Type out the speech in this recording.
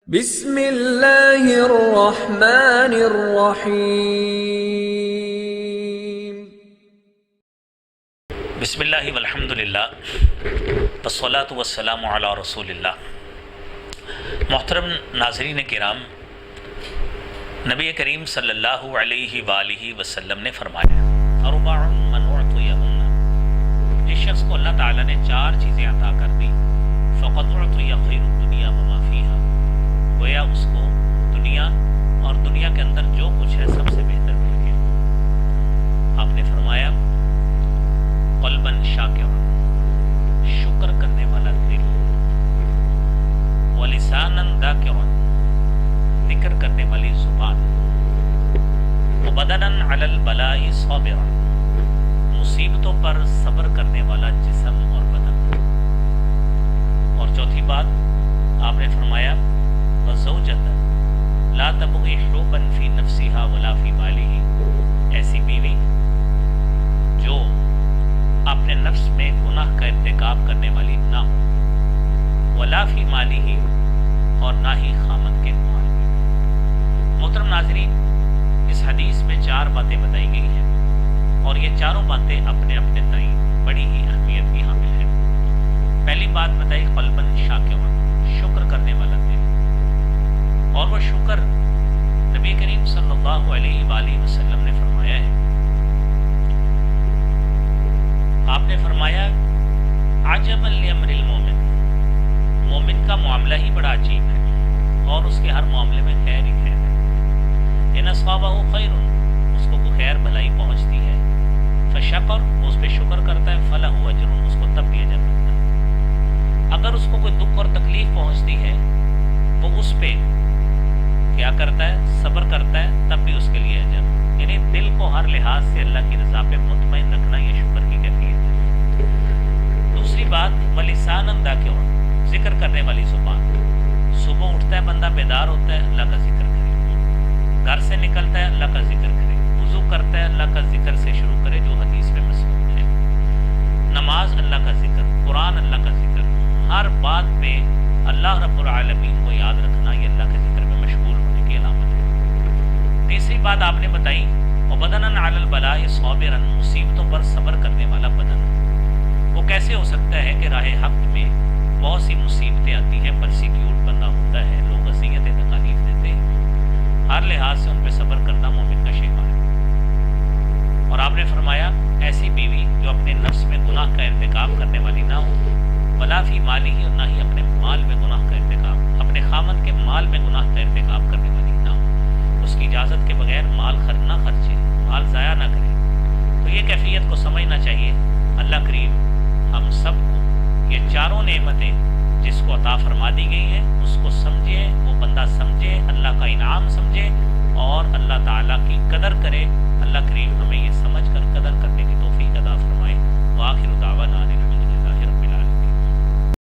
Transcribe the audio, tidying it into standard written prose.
بسم اللہ الرحمن الرحیم۔ بسم اللہ والحمد للہ والصلاۃ والسلام علی رسول اللہ۔ محترم ناظرین کرام، نبی کریم صلی اللہ علیہ وآلہ وسلم نے فرمایا اربع من اعطیہن، جس شخص کو اللہ تعالیٰ نے چار چیزیں عطا کر دی فقد اعطی خیر الدنیا وما فیہا، گویا اس کو دنیا اور دنیا کے اندر جو کچھ ہے سب سے بہتر مل گیا۔ آپ نے فرمایا قلبا شاکرا، شکر کرنے والا دل، ولسانا ذاکرا، ذکر کرنے والی زبان، وبدنا علی البلاء صابرا، مصیبتوں پر صبر کرنے والا جسم اور بدن۔ اور چوتھی بات آپ نے فرمایا وزوجۃ لا تبغی حبا فی نفسها ولا فی مالہ، ایسی بیوی جو اپنے نفس میں گناہ کا ارتکاب کرنے والی نہ ہو، ولا فی مالہ، اور نہ ہی خامن کے مال میں۔ محترم ناظرین، اس حدیث میں چار باتیں بتائی گئی ہیں اور یہ چاروں باتیں اپنے اپنے تئیں بڑی ہی اہمیت کی حامل ہیں۔ پہلی بات بتائی قلبا شاکرا، شکر کرنے والا دل، اور وہ شکر نبی کریم صلی اللہ علیہ وآلہ وسلم نے فرمایا ہے۔ آپ نے فرمایا عجبا لامر المومن، مومن کا معاملہ ہی بڑا عجیب ہے اور اس کے ہر معاملے میں خیر ہی خیر ہے۔ ان اصابہ خیر، اس کو کوئی خیر بھلائی پہنچتی ہے، فشکر، اس پہ شکر کرتا ہے، فلہ اجر، اس کو تب بھی اجر ملتا ہے۔ اگر اس کو کوئی دکھ اور تکلیف پہنچتی ہے وہ اس پہ کیا کرتا ہے؟ صبر کرتا ہے، تب بھی اس کے لیے اجر۔ یعنی دل کو ہر لحاظ سے اللہ کی رضا پہ مطمئن رکھنا یہ شکر کی کیفیت ہے۔ دوسری بات ولسانا ذاکرا، ذکر کرنے والی زبان۔ صبح اٹھتا ہے بندہ، بیدار ہوتا ہے، اللہ کا ذکر کرے، گھر سے نکلتا ہے اللہ کا ذکر کرے، وضو کرتا ہے اللہ کا ذکر سے شروع کرے جو حدیث میں مسلوط ہے، نماز اللہ کا ذکر، قرآن اللہ کا ذکر، ہر بات پہ اللہ رب العالمین کو یاد رکھنا یہ اللہ کے ذکر میں مشغول ہونے کی علامت ہے۔ تیسری بات آپ نے بتائی وبدنا علی البلاء صابرا، مصیبتوں پر صبر کرنے والا بدن۔ وہ کیسے ہو سکتا ہے کہ راہ حق میں بہت سی مصیبتیں آتی ہیں، پرسیکیوٹ بندہ ہوتا ہے، لوگ اذیتیں تکالیف دیتے ہیں، ہر لحاظ سے ان پہ صبر کرنا مومن کا شیوہ ہے۔ اور آپ نے فرمایا ایسی بیوی جو اپنے نفس میں گناہ کا ارتکاب کرنے والی نہ ہو، ولا فی مالہ، اور نہ ہی اپنے مال میں گناہ کا ارتکاب، اپنے خامن کے مال میں گناہ کا ارتکاب کرنے والی نہ ہو، اس کی اجازت کے بغیر مال نہ خرچے، مال ضائع نہ کرے۔ تو یہ کیفیت کو سمجھنا چاہیے۔ اللہ کریم ہم سب کو یہ چاروں نعمتیں جس کو عطا فرما دی گئی ہیں اس کو سمجھے، وہ بندہ سمجھے، اللہ کا انعام سمجھے اور اللہ تعالیٰ کی قدر کرے